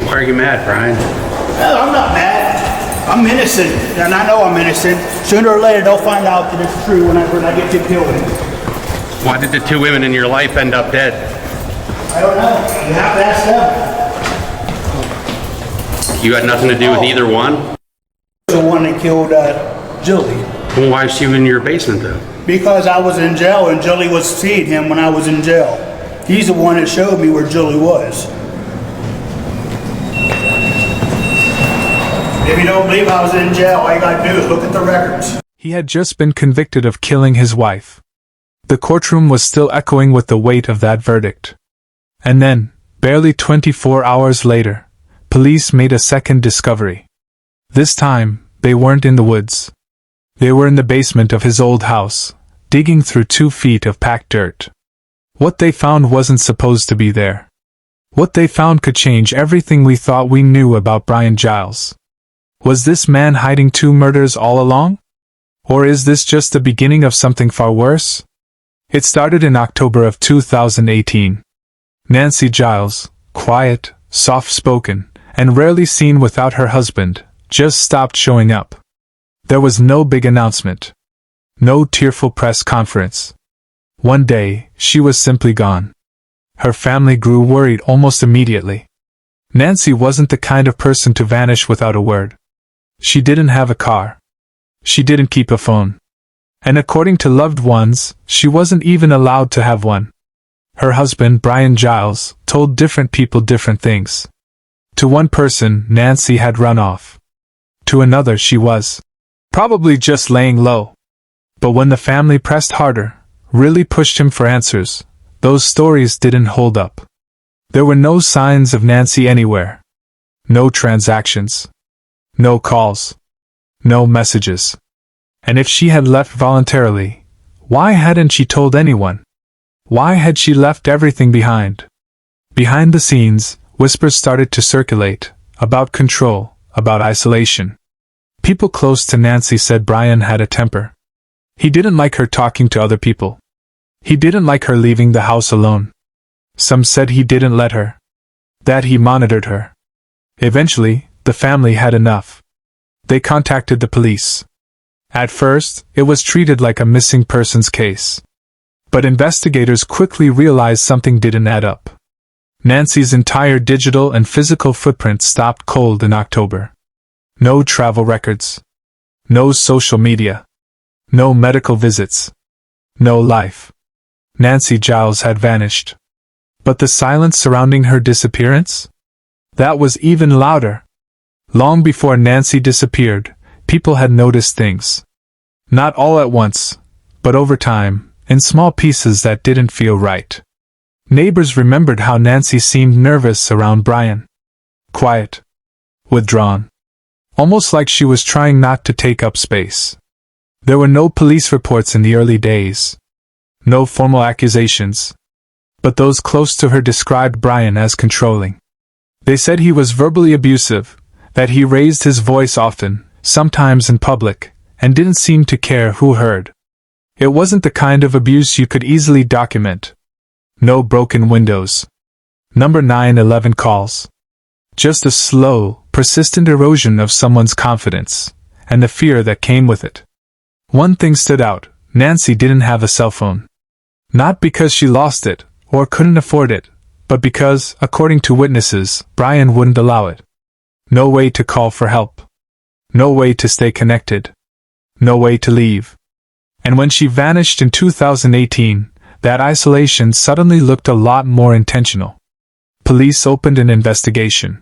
Why are you mad, Brian? Well, I'm not mad. I'm innocent, and I know I'm innocent. Sooner or later, they'll find out that it's true whenever I get to kill him. Why did the two women in your life end up dead? I don't know. You have to ask them. You had nothing to do with either one? The one that killed Julie. Well, why is she in your basement, though? Because I was in jail, and Julie was seeing him when I was in jail. He's the one that showed me where Julie was. If you don't believe I was in jail, all you gotta do is look at the records. He had just been convicted of killing his wife. The courtroom was still echoing with the weight of that verdict. And then, barely 24 hours later, police made a second discovery. This time, they weren't in the woods. They were in the basement of his old house, digging through 2 feet of packed dirt. What they found wasn't supposed to be there. What they found could change everything we thought we knew about Brian Giles. Was this man hiding 2 murders all along? Or is this just the beginning of something far worse? It started in October of 2018. Nancy Giles, quiet, soft-spoken, and rarely seen without her husband, just stopped showing up. There was no big announcement. No tearful press conference. One day, she was simply gone. Her family grew worried almost immediately. Nancy wasn't the kind of person to vanish without a word. She didn't have a car. She didn't keep a phone. And according to loved ones, she wasn't even allowed to have one. Her husband, Brian Giles, told different people different things. To one person, Nancy had run off. To another, she was probably just laying low. But when the family pressed harder, really pushed him for answers, those stories didn't hold up. There were no signs of Nancy anywhere. No transactions. No calls. No messages. And if she had left voluntarily, why hadn't she told anyone? Why had she left everything behind? Behind the scenes, whispers started to circulate, about control, about isolation. People close to Nancy said Brian had a temper. He didn't like her talking to other people. He didn't like her leaving the house alone. Some said he didn't let her. That he monitored her. Eventually, the family had enough. They contacted the police. At first, it was treated like a missing persons case. But investigators quickly realized something didn't add up. Nancy's entire digital and physical footprint stopped cold in October. No travel records. No social media. No medical visits. No life. Nancy Giles had vanished. But the silence surrounding her disappearance? That was even louder. Long before Nancy disappeared, people had noticed things. Not all at once, but over time, in small pieces that didn't feel right. Neighbors remembered how Nancy seemed nervous around Brian. Quiet. Withdrawn. Almost like she was trying not to take up space. There were no police reports in the early days. No formal accusations. But those close to her described Brian as controlling. They said he was verbally abusive, that he raised his voice often, sometimes in public, and didn't seem to care who heard. It wasn't the kind of abuse you could easily document. No broken windows. Number 911 calls. Just a slow, persistent erosion of someone's confidence, and the fear that came with it. One thing stood out: Nancy didn't have a cell phone. Not because she lost it, or couldn't afford it, but because, according to witnesses, Brian wouldn't allow it. No way to call for help. No way to stay connected. No way to leave. And when she vanished in 2018, that isolation suddenly looked a lot more intentional. Police opened an investigation.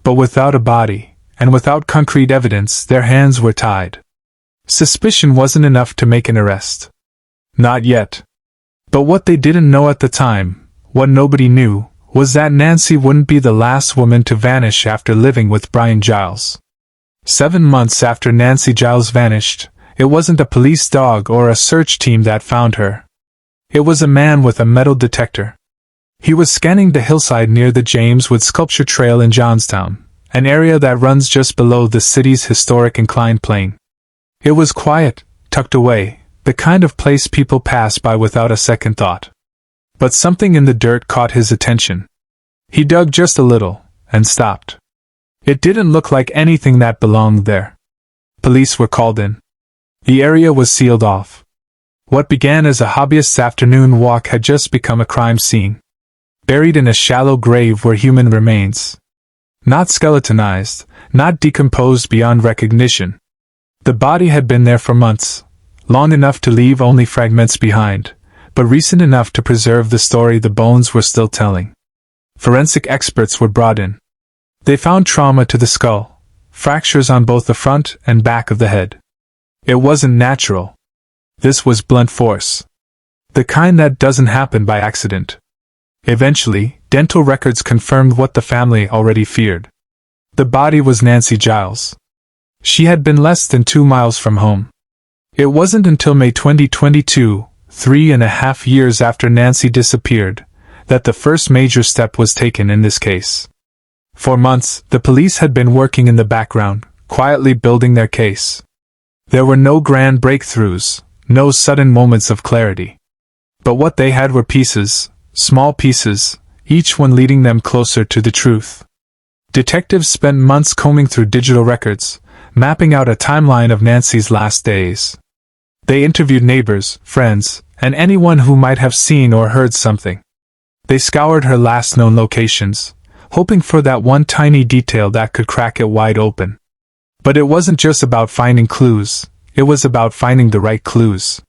But without a body, and without concrete evidence, their hands were tied. Suspicion wasn't enough to make an arrest. Not yet. But what they didn't know at the time, what nobody knew, was that Nancy wouldn't be the last woman to vanish after living with Brian Giles. 7 months after Nancy Giles vanished, it wasn't a police dog or a search team that found her. It was a man with a metal detector. He was scanning the hillside near the James Wood Sculpture Trail in Johnstown, an area that runs just below the city's historic inclined plane. It was quiet, tucked away, the kind of place people pass by without a second thought. But something in the dirt caught his attention. He dug just a little, and stopped. It didn't look like anything that belonged there. Police were called in. The area was sealed off. What began as a hobbyist's afternoon walk had just become a crime scene. Buried in a shallow grave were human remains. Not skeletonized, not decomposed beyond recognition. The body had been there for months, long enough to leave only fragments behind, but recent enough to preserve the story the bones were still telling. Forensic experts were brought in. They found trauma to the skull, fractures on both the front and back of the head. It wasn't natural. This was blunt force. The kind that doesn't happen by accident. Eventually, dental records confirmed what the family already feared. The body was Nancy Giles. She had been less than 2 miles from home. It wasn't until May 2022, 3.5 years after Nancy disappeared, that the first major step was taken in this case. For months, the police had been working in the background, quietly building their case. There were no grand breakthroughs, no sudden moments of clarity. But what they had were pieces, small pieces, each one leading them closer to the truth. Detectives spent months combing through digital records, mapping out a timeline of Nancy's last days. They interviewed neighbors, friends, and anyone who might have seen or heard something. They scoured her last known locations, hoping for that one tiny detail that could crack it wide open. But it wasn't just about finding clues, it was about finding the right clues.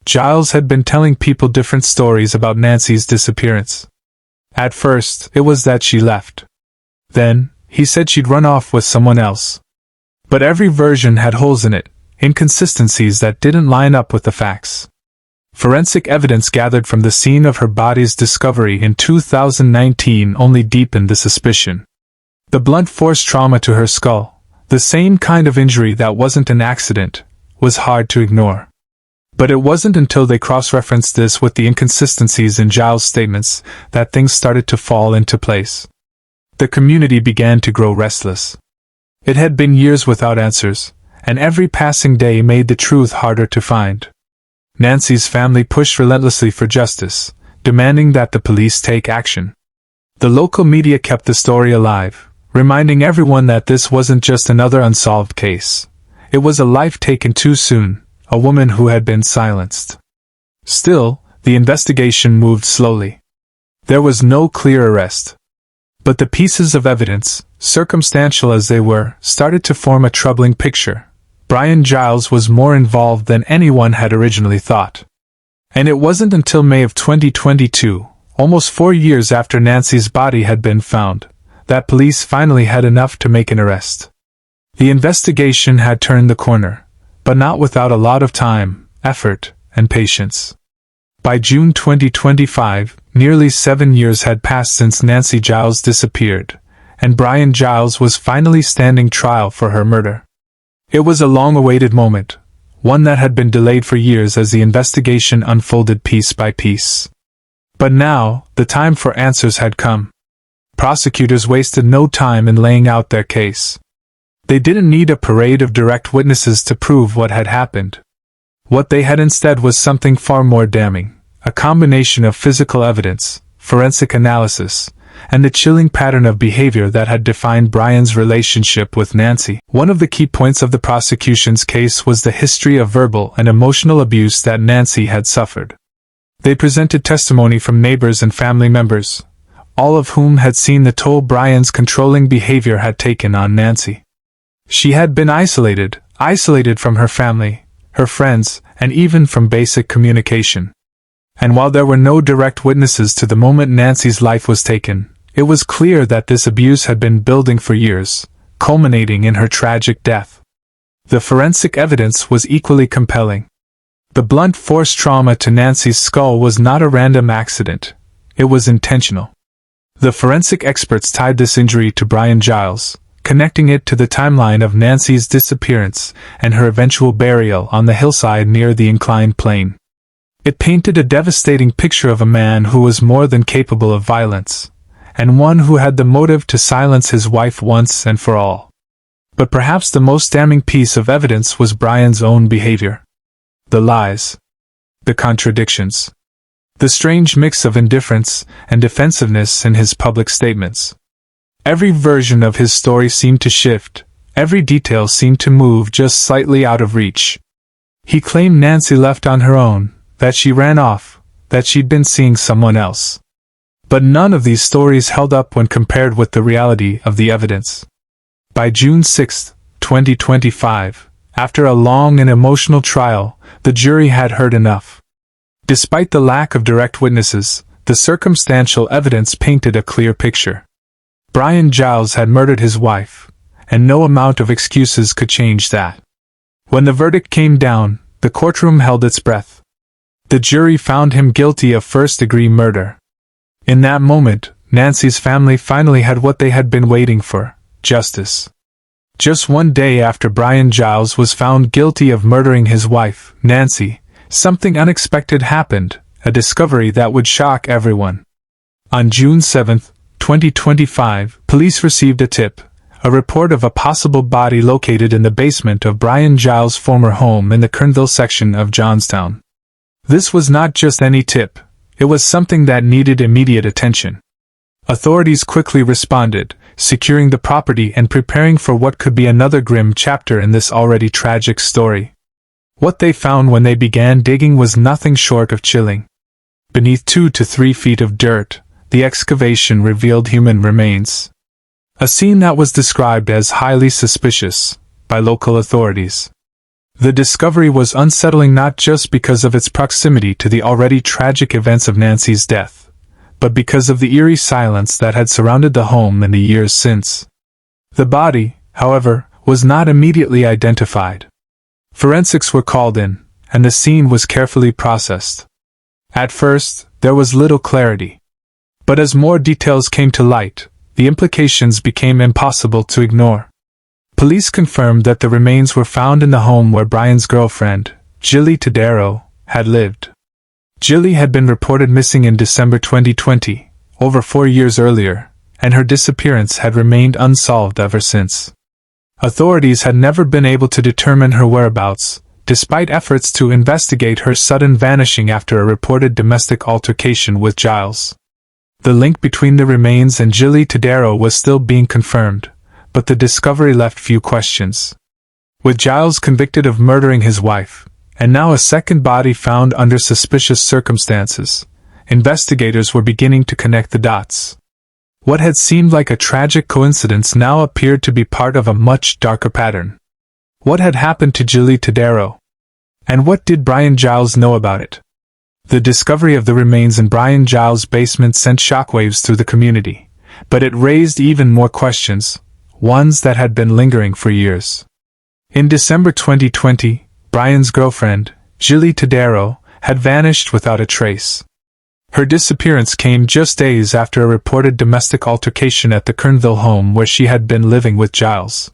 Giles had been telling people different stories about Nancy's disappearance. At first, it was that she left. Then, he said she'd run off with someone else. But every version had holes in it, inconsistencies that didn't line up with the facts. Forensic evidence gathered from the scene of her body's discovery in 2019 only deepened the suspicion. The blunt force trauma to her skull, the same kind of injury that wasn't an accident, was hard to ignore. But it wasn't until they cross-referenced this with the inconsistencies in Giles' statements that things started to fall into place. The community began to grow restless. It had been years without answers, and every passing day made the truth harder to find. Nancy's family pushed relentlessly for justice, demanding that the police take action. The local media kept the story alive, reminding everyone that this wasn't just another unsolved case. It was a life taken too soon, a woman who had been silenced. Still, the investigation moved slowly. There was no clear arrest. But the pieces of evidence, circumstantial as they were, started to form a troubling picture. Brian Giles was more involved than anyone had originally thought. And it wasn't until May of 2022, almost 4 years after Nancy's body had been found, that police finally had enough to make an arrest. The investigation had turned the corner, but not without a lot of time, effort, and patience. By June 2025, nearly 7 years had passed since Nancy Giles disappeared, and Brian Giles was finally standing trial for her murder. It was a long-awaited moment, one that had been delayed for years as the investigation unfolded piece by piece. But now, the time for answers had come. Prosecutors wasted no time in laying out their case. They didn't need a parade of direct witnesses to prove what had happened. What they had instead was something far more damning, a combination of physical evidence, forensic analysis, and the chilling pattern of behavior that had defined Brian's relationship with Nancy. One of the key points of the prosecution's case was the history of verbal and emotional abuse that Nancy had suffered. They presented testimony from neighbors and family members, all of whom had seen the toll Brian's controlling behavior had taken on Nancy. She had been isolated from her family, her friends, and even from basic communication. And while there were no direct witnesses to the moment Nancy's life was taken, it was clear that this abuse had been building for years, culminating in her tragic death. The forensic evidence was equally compelling. The blunt force trauma to Nancy's skull was not a random accident, it was intentional. The forensic experts tied this injury to Brian Giles, connecting it to the timeline of Nancy's disappearance and her eventual burial on the hillside near the inclined plane. It painted a devastating picture of a man who was more than capable of violence, and one who had the motive to silence his wife once and for all. But perhaps the most damning piece of evidence was Brian's own behavior. The lies. The contradictions. The strange mix of indifference and defensiveness in his public statements. Every version of his story seemed to shift, every detail seemed to move just slightly out of reach. He claimed Nancy left on her own, that she ran off, that she'd been seeing someone else. But none of these stories held up when compared with the reality of the evidence. By June 6, 2025, after a long and emotional trial, the jury had heard enough. Despite the lack of direct witnesses, the circumstantial evidence painted a clear picture. Brian Giles had murdered his wife, and no amount of excuses could change that. When the verdict came down, the courtroom held its breath. The jury found him guilty of first-degree murder. In that moment, Nancy's family finally had what they had been waiting for: justice. Just one day after Brian Giles was found guilty of murdering his wife, Nancy, something unexpected happened, a discovery that would shock everyone. On June 7, 2025, police received a tip, a report of a possible body located in the basement of Brian Giles' former home in the Kernville section of Johnstown. This was not just any tip, it was something that needed immediate attention. Authorities quickly responded, securing the property and preparing for what could be another grim chapter in this already tragic story. What they found when they began digging was nothing short of chilling. Beneath 2 to 3 feet of dirt, the excavation revealed human remains. A scene that was described as highly suspicious by local authorities. The discovery was unsettling not just because of its proximity to the already tragic events of Nancy's death, but because of the eerie silence that had surrounded the home in the years since. The body, however, was not immediately identified. Forensics were called in, and the scene was carefully processed. At first, there was little clarity. But as more details came to light, the implications became impossible to ignore. Police confirmed that the remains were found in the home where Brian's girlfriend, Jilly Tadero, had lived. Jilly had been reported missing in December 2020, over 4 years earlier, and her disappearance had remained unsolved ever since. Authorities had never been able to determine her whereabouts, despite efforts to investigate her sudden vanishing after a reported domestic altercation with Giles. The link between the remains and Jilly Tadero was still being confirmed, but the discovery left few questions. With Giles convicted of murdering his wife, and now a second body found under suspicious circumstances, investigators were beginning to connect the dots. What had seemed like a tragic coincidence now appeared to be part of a much darker pattern. What had happened to Jilly Tadero? And what did Brian Giles know about it? The discovery of the remains in Brian Giles' basement sent shockwaves through the community, but it raised even more questions, ones that had been lingering for years. In December 2020, Brian's girlfriend, Jilly Tadero, had vanished without a trace. Her disappearance came just days after a reported domestic altercation at the Kernville home where she had been living with Giles.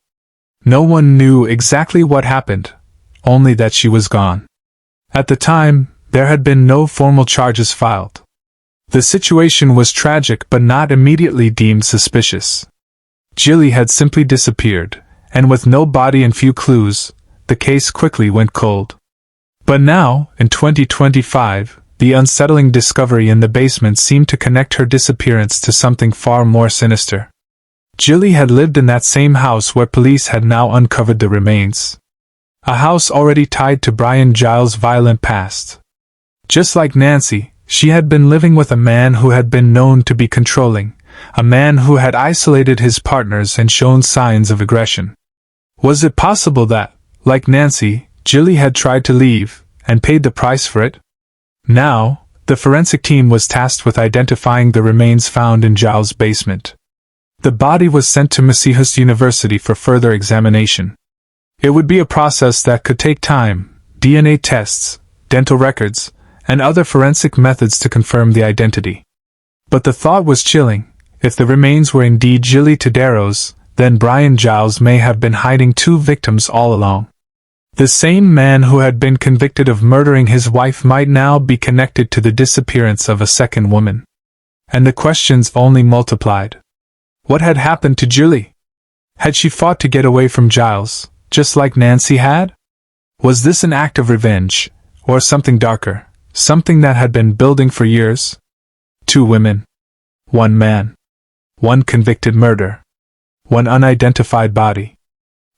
No one knew exactly what happened, only that she was gone. At the time, there had been no formal charges filed. The situation was tragic but not immediately deemed suspicious. Jilly had simply disappeared, and with no body and few clues, the case quickly went cold. But now, in 2025, the unsettling discovery in the basement seemed to connect her disappearance to something far more sinister. Jilly had lived in that same house where police had now uncovered the remains. A house already tied to Brian Giles' violent past. Just like Nancy, she had been living with a man who had been known to be controlling, a man who had isolated his partners and shown signs of aggression. Was it possible that, like Nancy, Jilly had tried to leave, and paid the price for it? Now, the forensic team was tasked with identifying the remains found in Giles' basement. The body was sent to Massachusetts University for further examination. It would be a process that could take time, DNA tests, dental records, and other forensic methods to confirm the identity. But the thought was chilling. If the remains were indeed Jilly Tadero's, then Brian Giles may have been hiding 2 victims all along. The same man who had been convicted of murdering his wife might now be connected to the disappearance of a second woman. And the questions only multiplied. What had happened to Jilly? Had she fought to get away from Giles, just like Nancy had? Was this an act of revenge, or something darker, something that had been building for years? 2 women. 1 man. one convicted murder, one unidentified body.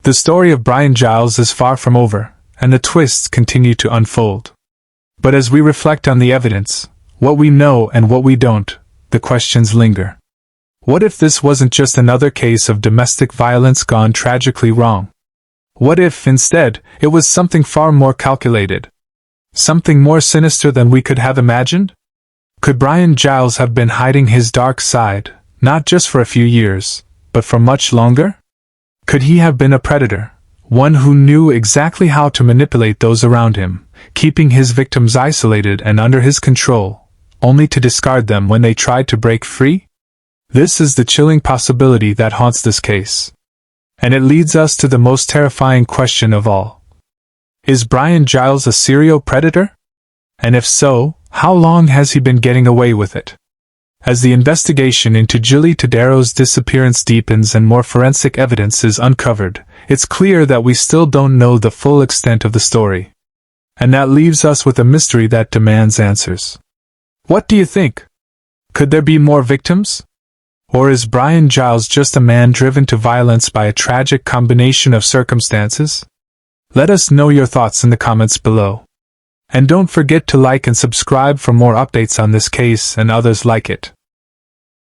The story of Brian Giles is far from over, and the twists continue to unfold. But as we reflect on the evidence, what we know and what we don't, the questions linger. What if this wasn't just another case of domestic violence gone tragically wrong? What if, instead, it was something far more calculated? Something more sinister than we could have imagined? Could Brian Giles have been hiding his dark side, not just for a few years, but for much longer? Could he have been a predator, one who knew exactly how to manipulate those around him, keeping his victims isolated and under his control, only to discard them when they tried to break free? This is the chilling possibility that haunts this case. And it leads us to the most terrifying question of all. Is Brian Giles a serial predator? And if so, how long has he been getting away with it? As the investigation into Jilly Todero's disappearance deepens and more forensic evidence is uncovered, it's clear that we still don't know the full extent of the story. And that leaves us with a mystery that demands answers. What do you think? Could there be more victims? Or is Brian Giles just a man driven to violence by a tragic combination of circumstances? Let us know your thoughts in the comments below. And don't forget to like and subscribe for more updates on this case and others like it.